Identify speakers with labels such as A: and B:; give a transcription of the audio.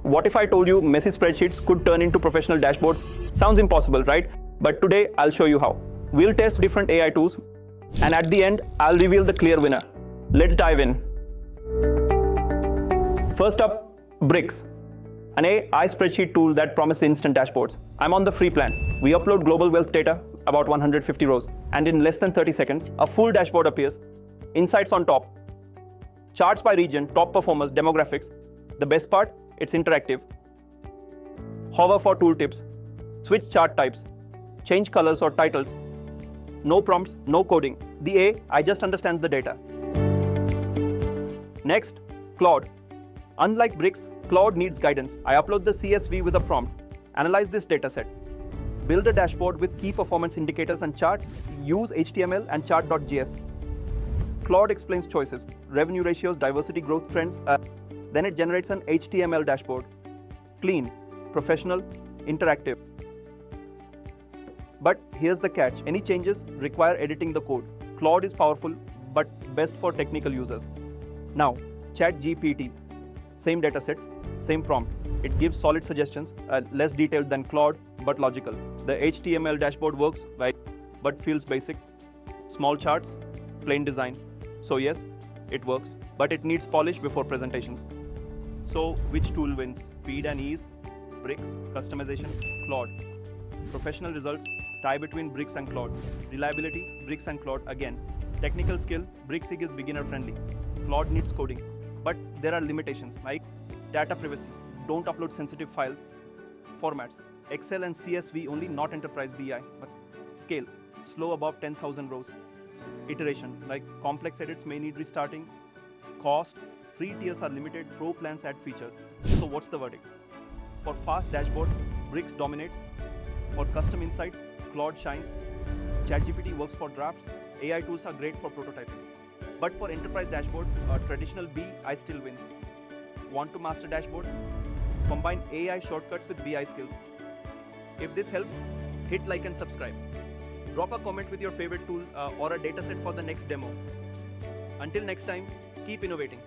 A: What if I told you messy spreadsheets could turn into professional dashboards? Sounds impossible, right? But today I'll show you how. We'll test different AI tools, and at the end, I'll reveal the clear winner. Let's dive in. First up, Bricks, an AI spreadsheet tool that promises instant dashboards. I'm on the free plan. We upload global wealth data, about 150 rows, and in less than 30 seconds, a full dashboard appears. Insights on top, charts by region, top performers, demographics. The best part, it's interactive. Hover for tooltips, switch chart types, change colors or titles. No prompts, no coding. The AI just understands the data. Next, Claude. Unlike Bricks, Claude needs guidance. I upload the CSV with a prompt. Analyze this dataset. Build a dashboard with key performance indicators and charts. Use HTML and chart.js. Claude explains choices, revenue ratios, diversity, growth trends. Then it generates an HTML dashboard. Clean, professional, interactive. But here's the catch. Any changes require editing the code. Claude is powerful, but best for technical users. Now, ChatGPT. Same dataset, same prompt. It gives solid suggestions, less detailed than Claude, but logical. The HTML dashboard works, right, but feels basic. Small charts, plain design. So yes, it works, but it needs polish before presentations. So which tool wins? Speed and ease, Bricks, customization, Claude. Professional results, tie between Bricks and Claude. Reliability, Bricks and Claude again. Technical skill, Bricks is beginner friendly. Claude needs coding. But there are limitations like data privacy, don't upload sensitive files, formats, Excel and CSV only, not enterprise BI, but scale, slow above 10,000 rows, iteration, like complex edits may need restarting, cost, free tiers are limited, pro plans add features. So what's the verdict? For fast dashboards, Bricks dominates. For custom insights, Claude shines. ChatGPT works for drafts, AI tools are great for prototyping. But for enterprise dashboards, traditional BI still wins. Want to master dashboards? Combine AI shortcuts with BI skills. If this helps, hit like and subscribe. Drop a comment with your favorite tool or a dataset for the next demo. Until next time, keep innovating.